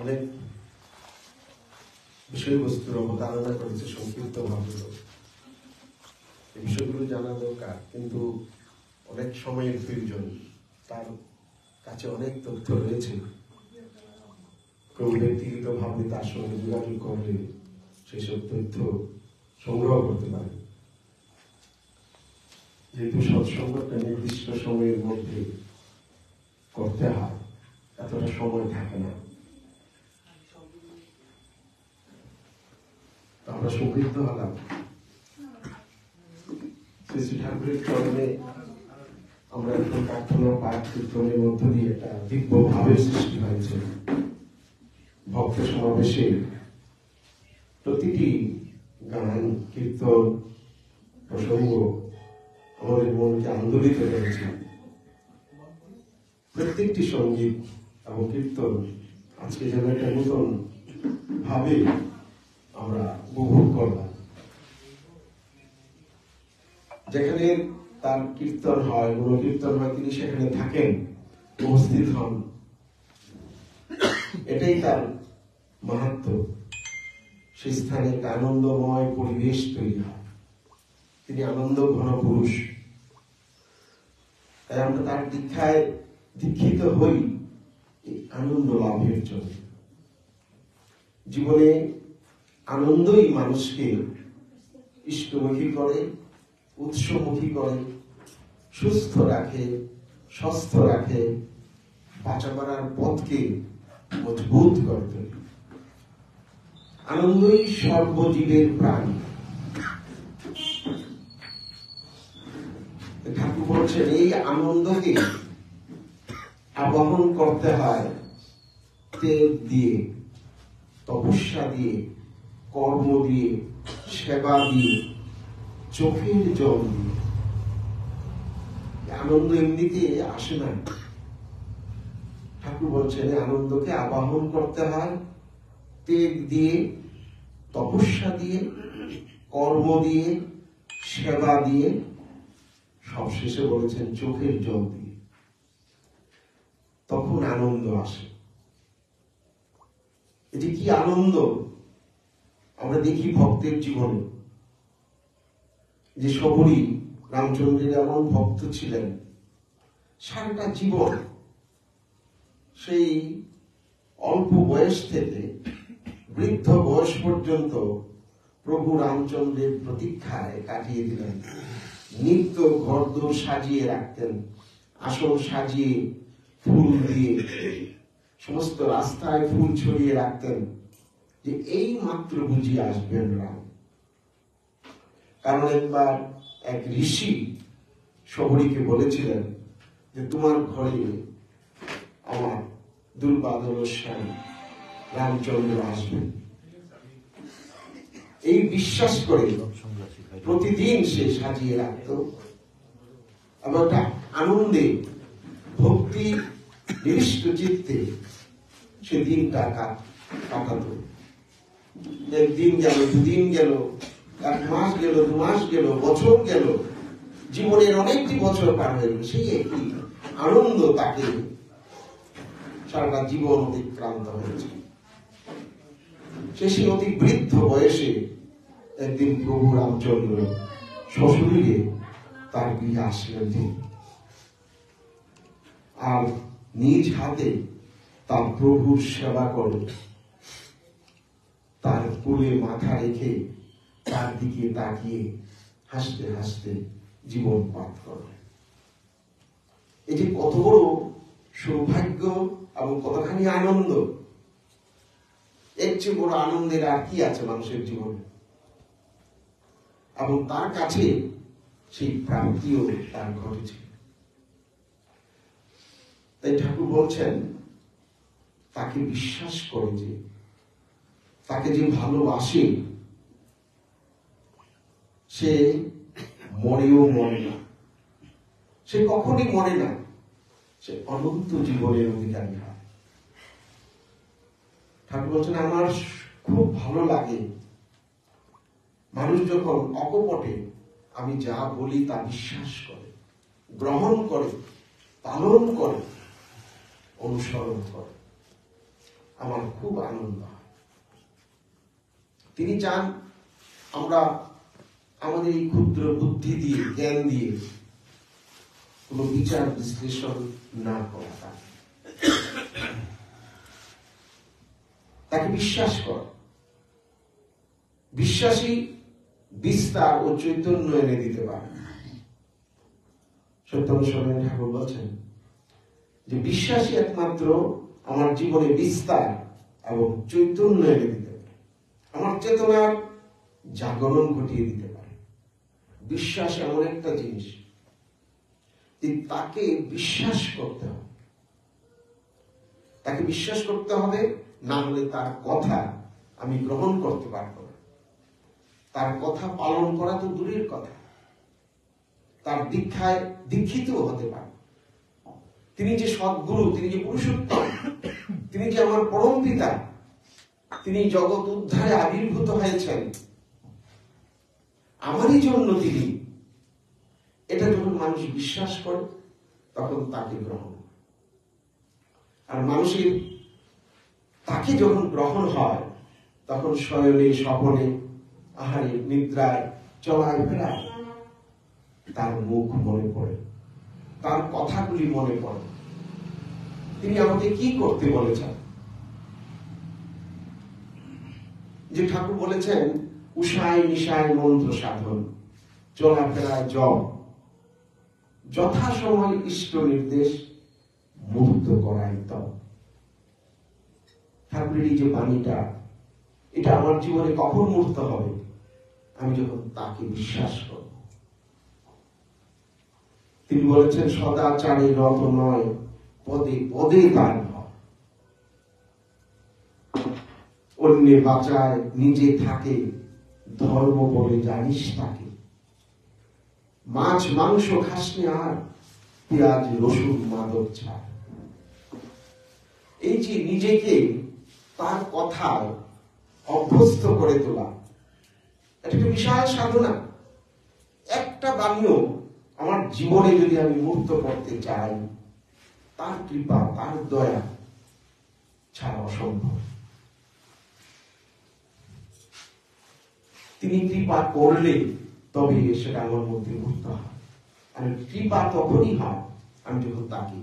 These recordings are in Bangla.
অনেক বিষয়বস্তুর অবতারণা করেছে সংক্ষিপ্ত ভাবে। এই বিষয়গুলো জানা দরকার, কিন্তু অনেক সময়ের প্রয়োজন। তার কাছে অনেক তথ্য রয়েছে, কেউ ব্যক্তিগত ভাবে তার সঙ্গে যোগাযোগ করলে সেসব তথ্য সংগ্রহ করতে পারে। যেহেতু সৎসঙ্গটা নির্দিষ্ট সময়ের মধ্যে করতে হয়, এতটা সময় থাকে না। আমরা সংক্ষিপ্ত হলাম। শ্রী শ্রী ঠাকুরের চরণে আমরা এখন প্রার্থনা পাঠ কীর্তনের মধ্য দিয়ে একটা দিব্য ভাবের সৃষ্টি হয়েছে। ভক্ত সমাবেশে প্রতিটি গান, কীর্তন, প্রসঙ্গ আমাদের মনকে আন্দোলিত করেছে। প্রত্যেকটি সঙ্গীত এবং কীর্তন আজকে যেন একটা নতুন ভাবে আমরা উপভোগ করলাম। যেখানে তার কীর্তন হয়, গুণকীর্তন হয়, তিনি সেখানে থাকেন, উপস্থিত হন। এটাই তার মাহাত্ম্য। সেই স্থানে একটা আনন্দময় পরিবেশ তৈরি হয়। তিনি আনন্দ ঘন পুরুষ। তাই আমরা তার দীক্ষায় দীক্ষিত হই এই আনন্দ লাভের জন্য। জীবনে আনন্দই মানুষকে ইষ্টমুখী করে, উৎসমুখী করে, সুস্থ রাখে, স্বাস্থ্য রাখে, বাঁচা করার পথকে মজবুত করে তোলে। আনন্দই সর্বজীবের প্রাণ। ঠাকুর বলছেন এই আনন্দকে আবাহন করতে হয় তেজ দিয়ে, তপস্যা দিয়ে, কর্ম দিয়ে, সেবা দিয়ে, চোখের জল দিয়ে। আনন্দ এমনিতে আসে না। ঠাকুর বলছেন আনন্দকে আবাহন করতে হয় তেজ দিয়ে, তপস্যা দিয়ে, কর্ম দিয়ে, সেবা দিয়ে, সবশেষে বলেছেন চোখের জল দিয়ে। তখন আনন্দ আসে। এটি কি আনন্দ আমরা দেখি ভক্তের জীবনে। যে শবরী রামচন্দ্রের এমন ভক্ত ছিলেন, সারাটা জীবন সেই অল্প বয়স থেকে বৃদ্ধ বয়স পর্যন্ত প্রভু রামচন্দ্রের প্রতীক্ষায় কাটিয়ে দিলেন। নিত্য ঘরদোর সাজিয়ে রাখতেন, আসন সাজিয়ে ফুল দিয়ে সমস্ত রাস্তায় ফুল ছড়িয়ে রাখতেন, যে এই মাত্র বুঝি আসবেন রাম। কারণ একবার এক ঋষি শবরীকে বলেছিলেন যে তোমার ঘরে আমার দুর্বাদলস্বামী রামচন্দ্র আসবেন। এই বিশ্বাস করে প্রতিদিন সে সাজিয়ে রাখত এবং একটা আনন্দে ভক্তি নিবিষ্ট চিত্তে সে দিনটা কাটাত। একদিন গেল, দুদিন গেল, এক মাস গেল, 2 মাস গেল, বছর গেল, জীবনের অনেকটি বছর পার হয়ে গেল। সেই একটি আনন্দ তাকে সারাটা জীবন অতিক্রান্ত হয়েছে। শেষে অতি বৃদ্ধ বয়সে একদিন প্রভু রামচন্দ্র সশরীরে তার গৃহে আসলেন আর নিজ হাতে তার প্রভুর সেবা করে, তার কোলে মাথা রেখে তার দিকে তাকিয়ে হাসতে হাসতে জীবন পাঠ করে। এটি কত বড় সৌভাগ্য এবং কতখানি আনন্দ! এর চেয়ে বড় আনন্দের আর কি আছে মানুষের জীবনে? এবং তার কাছে সেই প্রাপ্তিও তার ঘটেছে। তাই ঠাকুর বলছেন তাকে বিশ্বাস করে, যে তাকে যে ভালোবাসে সে মরেও মরে না, সে কখনই মরে না, সে অনন্ত জীবনের অধিকারী হয়। ঠাকুর বলছেন আমার খুব ভালো লাগে মানুষ যখন অকপটে আমি যা বলি তা বিশ্বাস করে, গ্রহণ করে, পালন করে, অনুসরণ করে। আমার খুব আনন্দ হয়। তিনি চান আমরা আমাদের এই ক্ষুদ্র বুদ্ধি দিয়ে, জ্ঞান দিয়ে কোনো বিচার বিশ্লেষণ না করা, তাকে বিশ্বাস করা। বিশ্বাসী বিস্তার ও চৈতন্য এনে দিতে পারে। সত্যম সরেন ঠাকুর বলছেন যে বিশ্বাসী একমাত্র আমার জীবনে বিস্তার এবং চৈতন্য এনে দিতে পারে, আমার চেতনার জাগরণ ঘটিয়ে দিতে পারে। বিশ্বাস এমন একটা জিনিস যে তাকে বিশ্বাস করতে হবে, তাকে বিশ্বাস করতে হবে, না হলে তার কথা আমি গ্রহণ করতে পারবো না। তার কথা পালন করা তো দূরের কথা, তার দীক্ষায় দীক্ষিত হতে পারে। তিনি যে সদ্গুরু, তিনি যে পুরুষোত্তম, তিনি যে আমার পরম পিতা, তিনি জগৎ উদ্ধারে আবির্ভূত হয়েছেন আমারই জন্য, তিনি, এটা যখন মানুষ বিশ্বাস করে তখন তাকে গ্রহণ। আর মানুষের তাকে যখন গ্রহণ হয় তখন শয়নে স্বপনে আহারে নিদ্রায় চলায় ফেরায় তার মুখ মনে পড়ে, তার কথাগুলি মনে পড়ে, তিনি আমাকে কি করতে বলেছেন। যে ঠাকুর বলেছেন উষায় নিশায় মন্ত্র সাধন, চলাফেরায় জপ, যথাসময় ইষ্ট নির্দেশ, মুক্ত করাই তব। ঠাকুরের এই যে বাণীটা, এটা আমার জীবনে কখন মূর্ত হবে? আমি যখন তাকে বিশ্বাস করব। তিনি বলেছেন সদাচারে রত নয়, পদে পদে তার ভয়। অন্যে বাঁচায় নিজে থাকে, ধর্ম বলে জানিস তাকে। মাছ মাংস খাসনি আর, পেঁয়াজ রসুন মাদক ছাড়। এই যে নিজেকে তার কথায় অভ্যস্ত করে তোলা, এটা একটা বিশাল সাধনা। একটা বাণীও আমার জীবনে যদি আমি মূর্ত করতে চাই, তার কৃপা, তার দয়া ছাড়া অসম্ভব। তিনি কৃপা করলে তবে সেটা আমার মধ্যে মূর্ত হয়। আর কৃপা তখনই হয় আমি যখন তাকে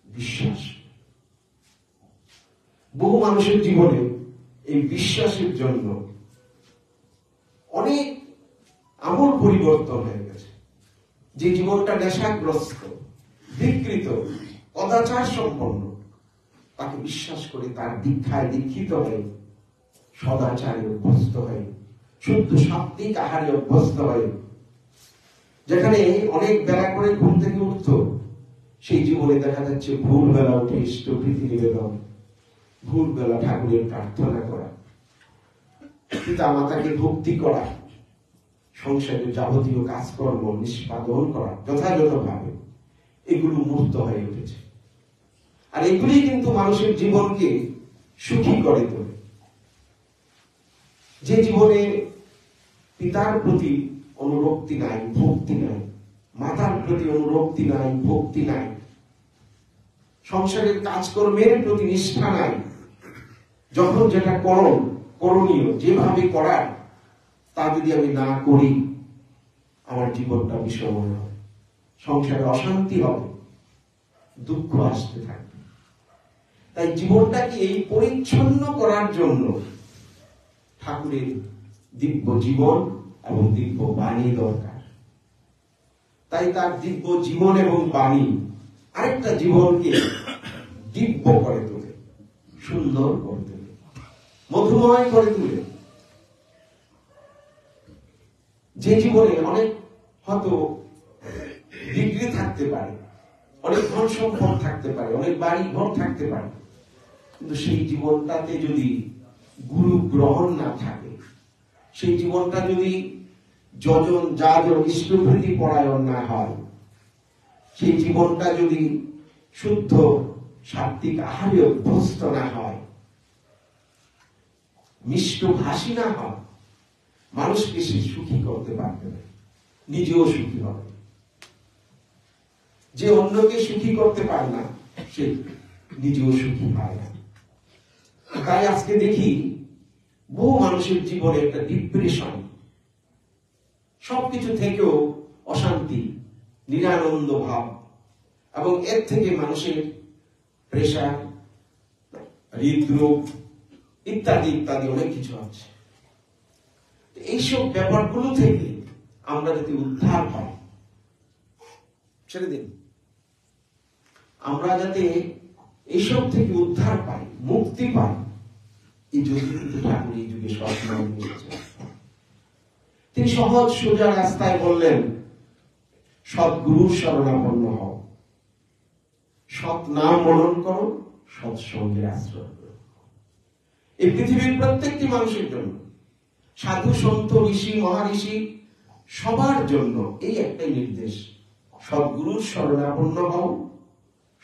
বিশ্বাস। বহু মানুষের জীবনে এই বিশ্বাসের জন্য অনেক আমূল পরিবর্তন হয়ে গেছে। যে জীবনটা নেশাগ্রস্ত, বিকৃত, কদাচার সম্পন্ন, তাকে বিশ্বাস করে তার দীক্ষায় দীক্ষিত হয়ে সদাচারে অভ্যস্ত হয়ে শুদ্ধ সাত্বিক আহারে অভ্যস্ত হয়ে যেখানে অনেক বেলা করে ঘুম থেকে উঠত, সেই জীবনে দেখা যাচ্ছে ভোরবেলা উঠে ইষ্টপ্রীতি নিবেদন, ভোরবেলা ঠাকুরের প্রার্থনা করা, পিতা মাতাকে ভক্তি করা, সংসারের যাবতীয় কাজকর্ম নিষ্পাদন করা যথাযথভাবে, এগুলো মূর্ত হয়ে উঠেছে। আর এগুলি কিন্তু মানুষের জীবনকে সুখী করে তোলে। যে জীবনে পিতার প্রতি অনুরক্তি নাই, ভক্তি নাই, মাতার প্রতি অনুরক্তি নাই, ভক্তি নাই, সংসারের কাজকর্মের প্রতি নিষ্ঠা নাই, যখন যেটা করণীয়, যেভাবে করার, তা যদি আমি না করি, আমার জীবনটা বিষম হবে, সংসারে অশান্তি হবে, দুঃখ আসতে থাকবে। তাই জীবনটাকে এই পরিচ্ছন্ন করার জন্য ঠাকুরের দিব্য জীবন এবং দিব্য বাণী দরকার। তাই তার দিব্য জীবন এবং বাণী আরেকটা জীবনকে দিব্য করে তোলে, সুন্দর করে তোলে, মধুময় করে তোলে। যে জীবনে অনেক হয়তো ডিগ্রি থাকতে পারে, অনেক ধন সম্পদ থাকতে পারে, অনেক বাড়ি ঘর থাকতে পারে, কিন্তু সেই জীবনটাতে যদি গুরু গ্রহণ না থাকে, সেই জীবনটা যদি যজন যাজন ইষ্টপ্রীতি পরায়ণ না হয়, সেই জীবনটা যদি শুদ্ধ সাত্বিক আহারে অভ্যস্ত না হয়, মিষ্ট ভাষী না হয়, মানুষকে সে সুখী করতে পারবে না, নিজেও সুখী হবে। যে অন্যকে সুখী করতে পারে না, সে নিজেও সুখী হয় না। তাই আজকে দেখি বহু মানুষের জীবনে একটা ডিপ্রেশন, সবকিছু থেকেও অশান্তি, নিরানন্দ ভাব, এবং এর থেকে মানুষের প্রেশার, হৃদরোগ ইত্যাদি ইত্যাদি অনেক কিছু আছে। এইসব ব্যাপারগুলো থেকে আমরা যদি উদ্ধার পাই, ছেড়ে দিন, আমরা যাতে এইসব থেকে উদ্ধার পাই, মুক্তি পাই, এই যুগে কিন্তু ঠাকুর এই যুগে স্বপ্ন নিয়েছে। তিনি সহজ সোজা রাস্তায় বললেন, সদ্গুরুর শরণাপন্ন হও, সৎ নাম মনন করো, সৎসঙ্গের আশ্রয় করো। এই পৃথিবীর প্রত্যেকটি মানুষের জন্য, সাধু সন্ত ঋষি মহারিষি সবার জন্য এই একটাই নির্দেশ, সদ্গুরুর শরণাপন্ন হও,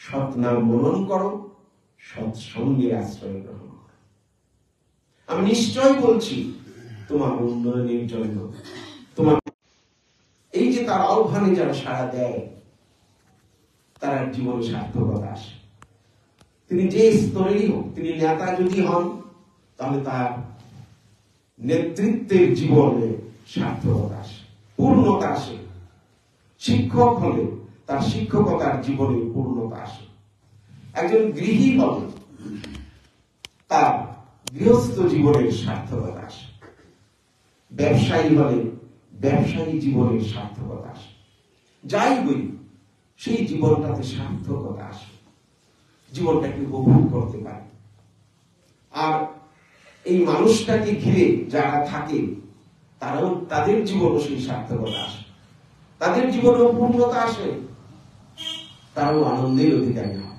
সৎ নাম মনন করো, সৎসঙ্গের আশ্রয় গ্রহণ করো। আমি নিশ্চয় বলছি তোমার উন্নয়নের জন্য, তোমার এই যে তার আহ্বানে যারা সাড়া দেয় তার জীবনে সার্থকতা আসে। তিনি যে স্তরেরই হোক, তিনি নেতা যদি হন তাহলে তার নেতৃত্বের জীবনে সার্থকতা আসে, পূর্ণতা আসে। শিক্ষক হলে তার শিক্ষকতার জীবনে পূর্ণতা আসে। একজন গৃহী হলে তার গৃহস্থ জীবনের সার্থকতা আসে। ব্যবসায়ী হলে ব্যবসায়ী জীবনের সার্থকতা আসে। যাই বই সেই জীবনটাতে সার্থকতা আসে, জীবনটাকে উপভোগ করতে পারে। আর এই মানুষটাকে ঘিরে যারা থাকে তারাও, তাদের জীবনও সেই সার্থকতা আসে, তাদের জীবনেও পূর্ণতা আসে, তারাও আনন্দের অধিকারী হয়।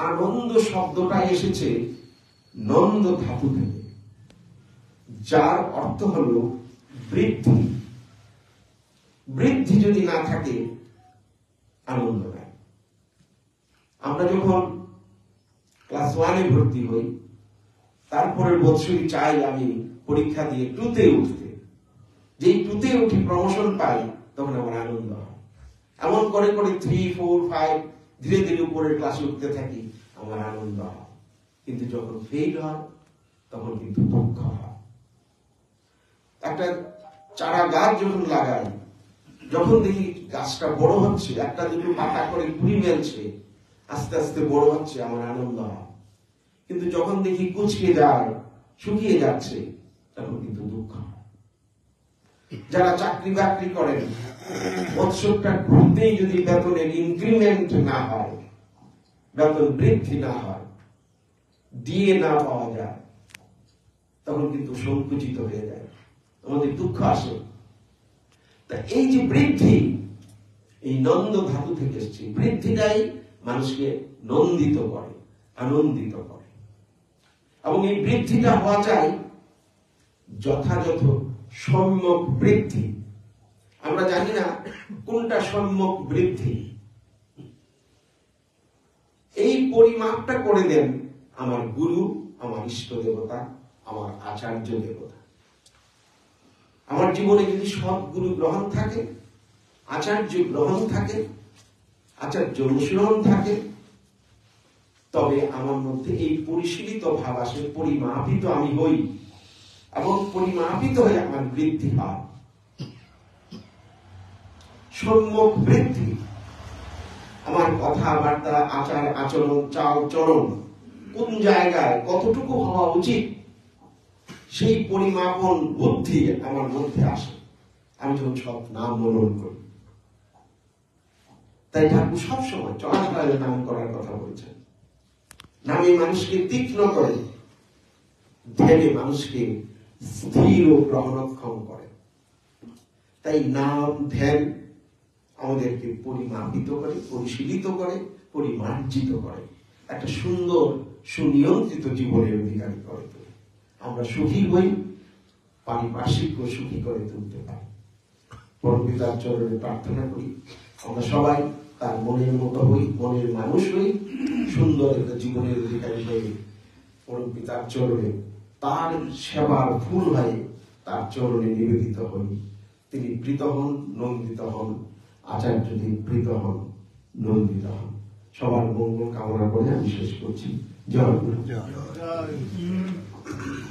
আনন্দ শব্দটা এসেছে নন্দ ধাতু থেকে, যার অর্থ হল বৃদ্ধি। বৃদ্ধি যদি না থাকে আনন্দ নাই। আমরা যখন ক্লাস 1-এ ভর্তি হই, তারপরের বছরই চাই আমি পরীক্ষা দিয়ে 2-তে উঠতে। যেই 2-তে উঠি, প্রমোশন পাই, তখন আমার আনন্দ হয়। এমন করে করে 3, 4, 5 ধীরে ধীরে উপরের ক্লাসে উঠতে থাকি, আমার আনন্দ হয়। কিন্তু যখন ফেল হয় তখন কিন্তু দুঃখ হয়। একটা চারা গাছ যখন লাগাই, যখন দেখি গাছটা বড় হচ্ছে, একটা দুটো পাতা করে কুড়ি মেলছে, আস্তে আস্তে বড় হচ্ছে, আমার আনন্দ হয়। কিন্তু যখন দেখি কুচকে যায়, শুকিয়ে যাচ্ছে, তখন কিন্তু দুঃখ হয়। যারা চাকরি বাকরি করেন, বৎসরটা ঘুরতেই যদি বেতনের ইনক্রিমেন্ট না হয়, বেতন বৃদ্ধি না হয়, দিয়ে না পাওয়া যায়, তখন কিন্তু সংকুচিত হয়ে যায়, আমাদের দুঃখ আসে। তা এই যে বৃদ্ধি, এই নন্দ ধাতু থেকে এসেছে। বৃদ্ধিটাই মানুষকে নন্দিত করে, আনন্দিত করে। এবং এই বৃদ্ধিটা হওয়া চাই যথাযথ সম্যক বৃদ্ধি। আমরা জানি না কোনটা সম্যক বৃদ্ধি। এই পরিমাপটা করে দেন আমার গুরু, আমার ইষ্ট দেবতা, আমার আচার্য দেবতা। আমার জীবনে যদি সদ্গুরু গ্রহণ থাকে, আচার্য গ্রহণ থাকে, আচার্য অনুসরণ থাকে, তবে আমার মধ্যে এই পরিশীলিত ভাব আসে, পরিমাপিত আমি হই, এবং পরিমাপিত হয়ে আমার বৃদ্ধি হয়। সম্যক বৃদ্ধি, আমার কথাবার্তা, আচার আচরণ, চাল চলন কোন জায়গায় কতটুকু হওয়া উচিত, সেই পরিমাপন বুদ্ধি আমার মধ্যে আসে আমি যখন সব নাম মনন করি। তাই ঠাকুর সবসময় চলাফেরা নাম করার কথা বলছেন। নামে মানুষকে তীক্ষ্ণ করে, ধ্যানে মানুষকে স্থির ও গ্রহণক্ষম করে। তাই নাম ধ্যান আমাদেরকে পরিমাপিত করে, পরিশীলিত করে, পরিমার্জিত করে, একটা সুন্দর সুনিয়ন্ত্রিত জীবনের অধিকারী করে তোলে। আমরা সুখী হই, পারিপার্শ্বিককে সুখী করে তুলতে পারি। পরম পিতার চরণে প্রার্থনা করি আমরা সবাই তার মনের মতো হই, মনের মানুষ হই, সুন্দর একটা জীবনের অধিকারী হয়ে পরম পিতার চরণে তার সেবার ফুল হয়ে তার চরণে নিবেদিত হই। তিনি প্রীত হন, নন্দিত হন, আচার্যদেব প্রীত হন, নন্দিত হন। সবার মঙ্গল কামনা করে আমি শেষ করছি। জয় গুরু। জয়।